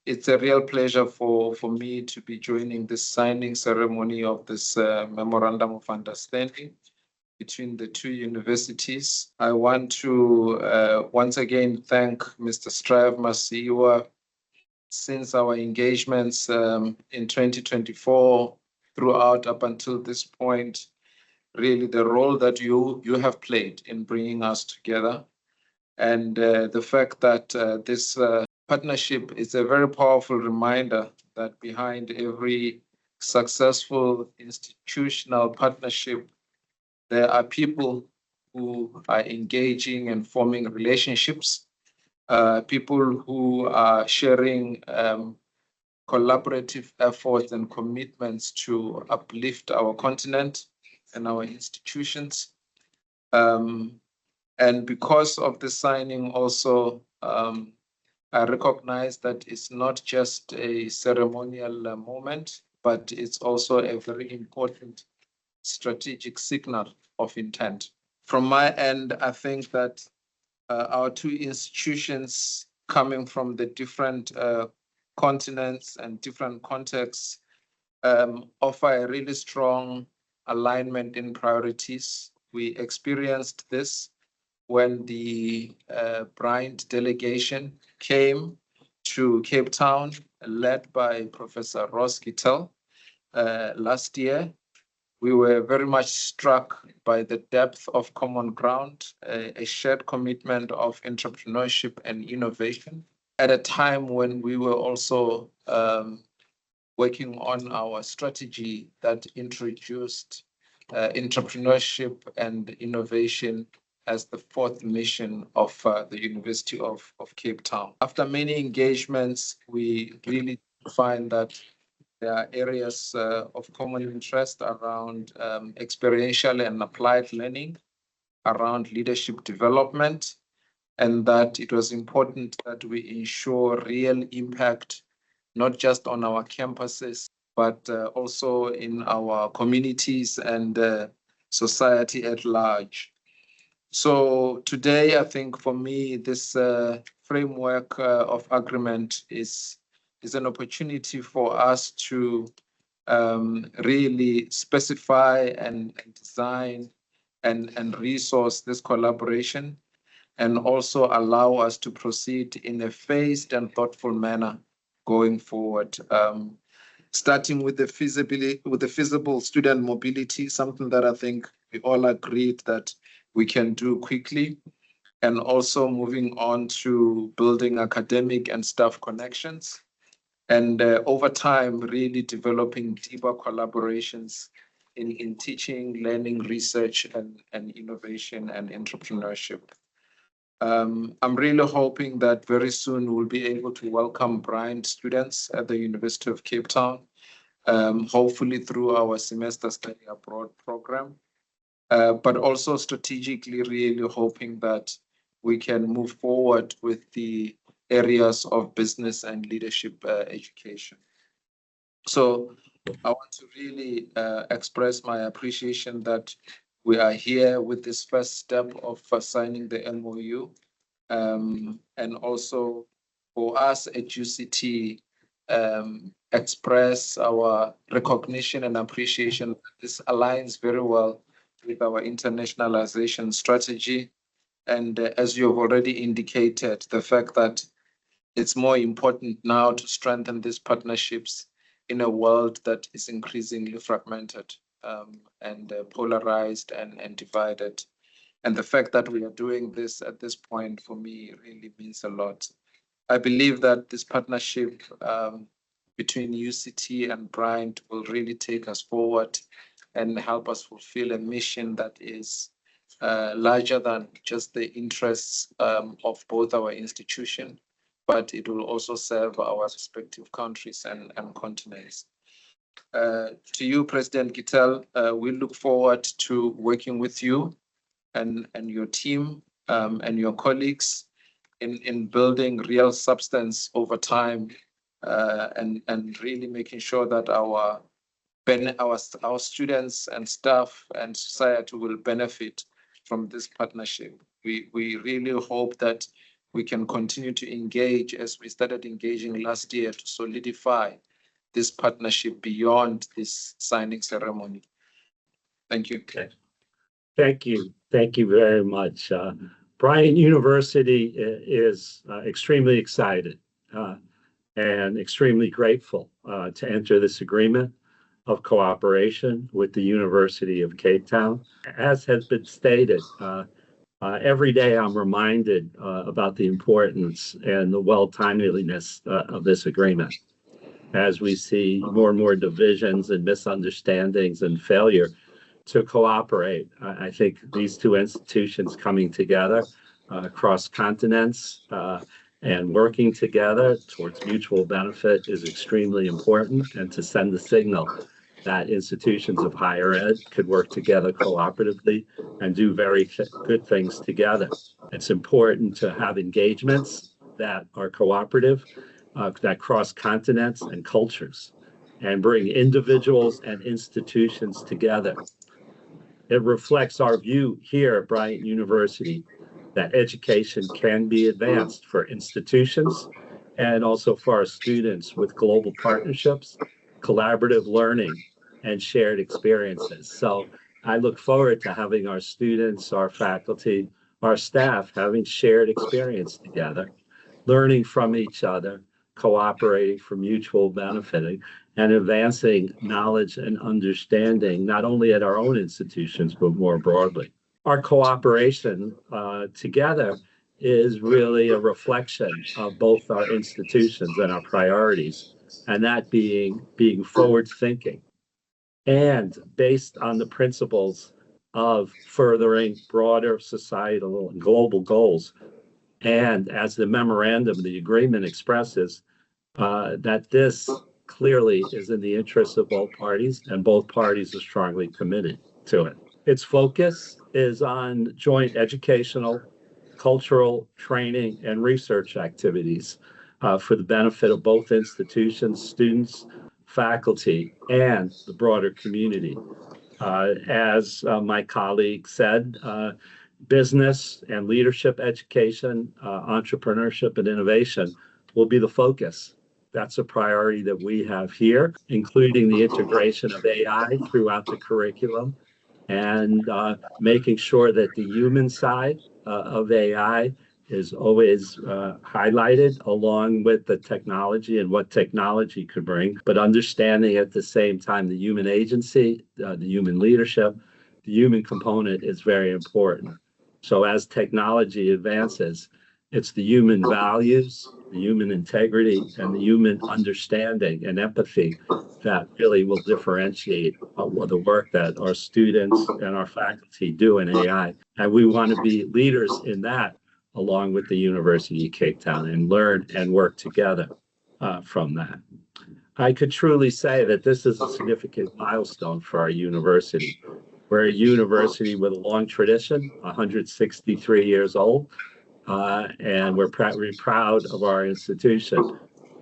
It's a real pleasure for me to be joining this signing ceremony of this memorandum of understanding between the two universities. I want to once again thank Mr. Strive Masiwa. Since our engagements in 2024 throughout up until this point, really the role that you have played in bringing us together, and the fact that this partnership is a very powerful reminder that behind every successful institutional partnership, there are people who are engaging and forming relationships, people who are sharing collaborative efforts and commitments to uplift our continent and our institutions. And because of the signing also, I recognize that it's not just a ceremonial moment, but it's also a very important strategic signal of intent. From my end, I think that our two institutions coming from the different continents and different contexts offer a really strong alignment in priorities. We experienced this when the Bryant delegation came to Cape Town, led by Professor Ross Kittel last year. We were very much struck by the depth of common ground, a shared commitment of entrepreneurship and innovation at a time when we were also working on our strategy that introduced entrepreneurship and innovation as the fourth mission of the University of Cape Town. After many engagements, we really find that there are areas of common interest around experiential and applied learning, around leadership development, and that it was important that we ensure real impact, not just on our campuses, but also in our communities and society at large. So today, I think for me, this framework of agreement is an opportunity for us to really specify and design and resource this collaboration, and also allow us to proceed in a phased and thoughtful manner going forward. Starting with the feasible student mobility, something that I think we all agreed that we can do quickly, and also moving on to building academic and staff connections, and over time, really developing deeper collaborations in teaching, learning, research, and innovation and entrepreneurship. I'm really hoping that very soon we'll be able to welcome Bryant students at the University of Cape Town, hopefully through our semester study abroad program, but also strategically really hoping that we can move forward with the areas of business and leadership education. So I want to really express my appreciation that we are here with this first step of signing the MOU, and also for us at UCT, express our recognition and appreciation that this aligns very well with our internationalization strategy. And as you have already indicated, the fact that it's more important now to strengthen these partnerships in a world that is increasingly fragmented and polarized and divided. And the fact that we are doing this at this point, for me, really means a lot. I believe that this partnership between UCT and Bryant will really take us forward and help us fulfill a mission that is larger than just the interests of both our institution, but it will also serve our respective countries and continents. To you, President Kittel, we look forward to working with you and your team and your colleagues in building real substance over time, and really making sure that our students and staff and society will benefit from this partnership. We really hope that we can continue to engage as we started engaging last year to solidify this partnership beyond this signing ceremony. Thank you. Okay. Thank you. Thank you very much. Bryant University is extremely excited and extremely grateful to enter this agreement of cooperation with the University of Cape Town. As has been stated, every day I'm reminded about the importance and the well-timeliness of this agreement. As we see more and more divisions and misunderstandings and failure to cooperate, I think these two institutions coming together across continents and working together towards mutual benefit is extremely important, and to send the signal that institutions of higher ed could work together cooperatively and do very good things together. It's important to have engagements that are cooperative, that cross continents and cultures, and bring individuals and institutions together. It reflects our view here at Bryant University that education can be advanced for institutions and also for our students with global partnerships, collaborative learning, and shared experiences. So I look forward to having our students, our faculty, our staff having shared experience together, learning from each other, cooperating for mutual benefiting, and advancing knowledge and understanding, not only at our own institutions, but more broadly. Our cooperation together is really a reflection of both our institutions and our priorities, and that being forward thinking and based on the principles of furthering broader societal and global goals. And as the memorandum, the agreement expresses, that this clearly is in the interest of both parties, and both parties are strongly committed to it. Its focus is on joint educational, cultural, training, and research activities for the benefit of both institutions, students, faculty, and the broader community. As my colleague said, business and leadership education, entrepreneurship, and innovation will be the focus. That's a priority that we have here, including the integration of AI throughout the curriculum, and making sure that the human side of AI is always highlighted along with the technology and what technology could bring, but understanding at the same time the human agency, the human leadership, the human component is very important. So as technology advances, it's the human values, the human integrity, and the human understanding and empathy that really will differentiate the work that our students and our faculty do in AI. And we want to be leaders in that, along with the University of Cape Town, and learn and work together from that. I could truly say that this is a significant milestone for our university. We're a university with a long tradition, 163 years old, and we're very proud of our institution.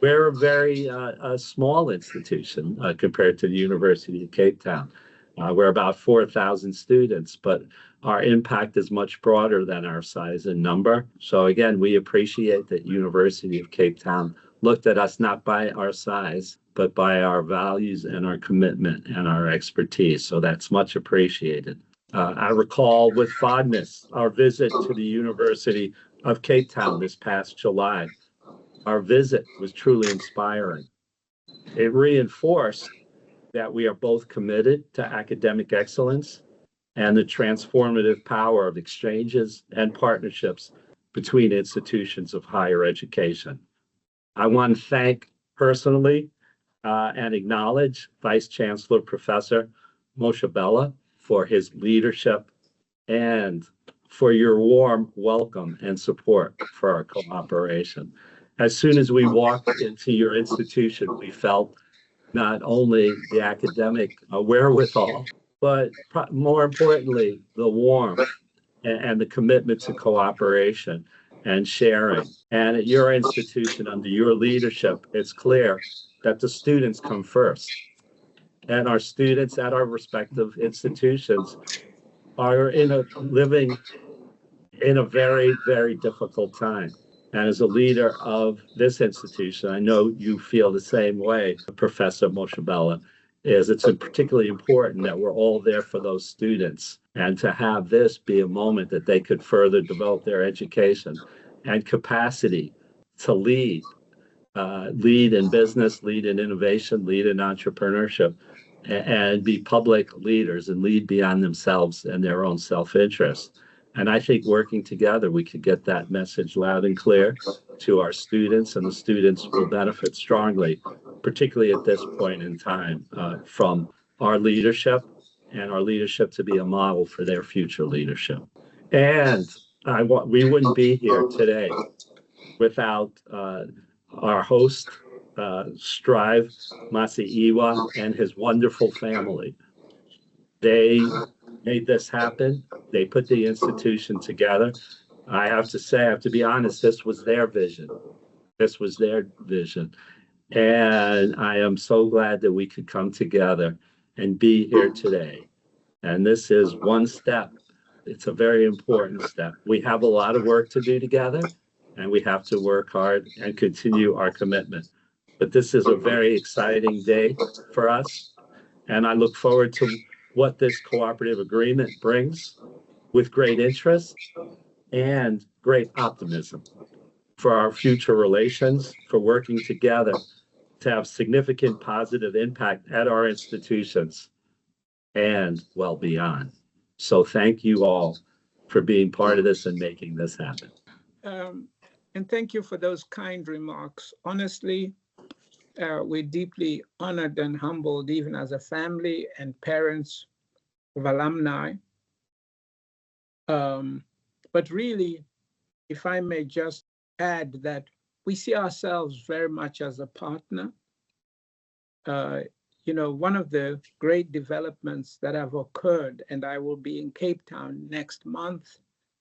We're a very small institution compared to the University of Cape Town. We're about 4,000 students, but our impact is much broader than our size and number. So again, we appreciate that University of Cape Town looked at us not by our size, but by our values and our commitment and our expertise. So that's much appreciated. I recall with fondness our visit to the University of Cape Town this past July. Our visit was truly inspiring. It reinforced that we are both committed to academic excellence and the transformative power of exchanges and partnerships between institutions of higher education. I want to thank personally and acknowledge Vice Chancellor Professor Moshe Bella for his leadership and for your warm welcome and support for our cooperation. As soon as we walked into your institution, we felt not only the academic wherewithal, but more importantly, the warmth and the commitment to cooperation and sharing. And at your institution, under your leadership, it's clear that the students come first. And our students at our respective institutions are living in a very, very difficult time. And as a leader of this institution, I know you feel the same way, Professor Moshabella, is it's particularly important that we're all there for those students and to have this be a moment that they could further develop their education and capacity to lead in business, lead in innovation, lead in entrepreneurship, and be public leaders and lead beyond themselves and their own self-interest. And I think working together, we could get that message loud and clear to our students, and the students will benefit strongly, particularly at this point in time, from our leadership and our leadership to be a model for their future leadership. And we wouldn't be here today without our host, Strive Masiiwa, and his wonderful family. They made this happen. They put the institution together. I have to be honest, this was their vision. This was their vision. And I am so glad that we could come together and be here today. And this is one step. It's a very important step. We have a lot of work to do together, and we have to work hard and continue our commitment. But this is a very exciting day for us, and I look forward to what this cooperative agreement brings with great interest and great optimism for our future relations, for working together to have significant positive impact at our institutions and well beyond. So thank you all for being part of this and making this happen. And thank you for those kind remarks. Honestly, we're deeply honored and humbled, even as a family and parents of alumni. But really, if I may just add that we see ourselves very much as a partner. One of the great developments that have occurred, and I will be in Cape Town next month,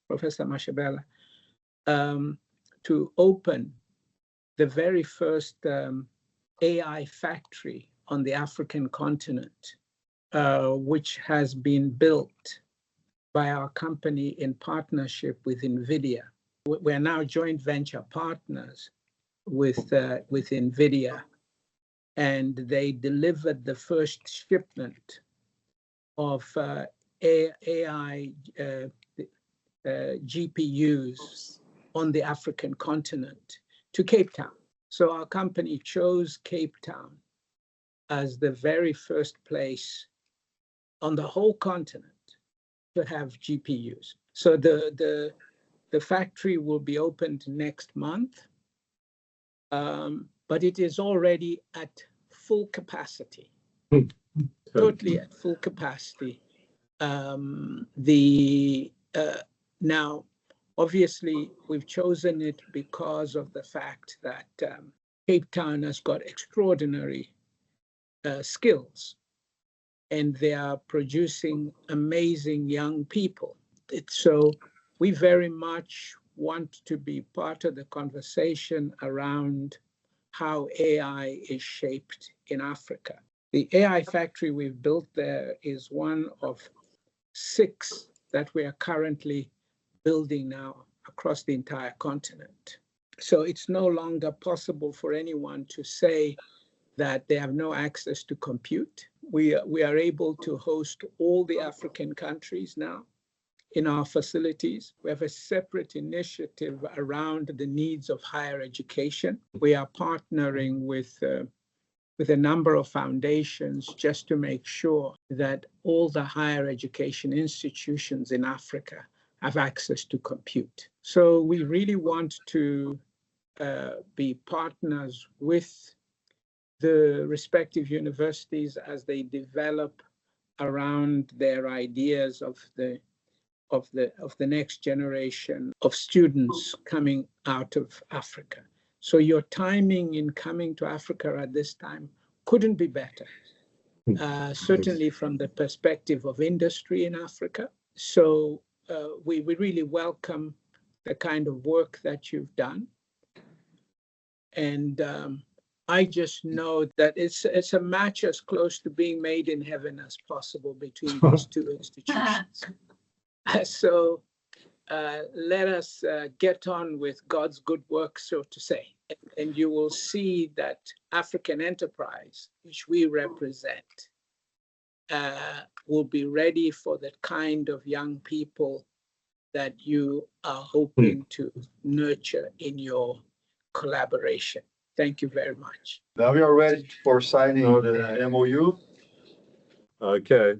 Professor Moshabella, to open the very first AI factory on the African continent, which has been built by our company in partnership with NVIDIA. We're now joint venture partners with NVIDIA, and they delivered the first shipment of AI GPUs on the African continent to Cape Town. So our company chose Cape Town as the very first place on the whole continent to have GPUs. So the factory will be opened next month, but it is already at full capacity, totally at full capacity. Now, obviously, we've chosen it because of the fact that Cape Town has got extraordinary skills, and they are producing amazing young people. So we very much want to be part of the conversation around how AI is shaped in Africa. The AI factory we've built there is one of 6 that we are currently building now across the entire continent. So it's no longer possible for anyone to say that they have no access to compute. We are able to host all the African countries now in our facilities. We have a separate initiative around the needs of higher education. We are partnering with a number of foundations just to make sure that all the higher education institutions in Africa have access to compute. So we really want to be partners with the respective universities as they develop around their ideas of the next generation of students coming out of Africa. So your timing in coming to Africa at this time couldn't be better, certainly from the perspective of industry in Africa. So we really welcome the kind of work that you've done. And I just know that it's a match as close to being made in heaven as possible between these two institutions. So let us get on with God's good work, so to say. And you will see that African enterprise, which we represent, will be ready for the kind of young people that you are hoping to nurture in your collaboration. Thank you very much. Now we are ready for signing the MOU. Okay.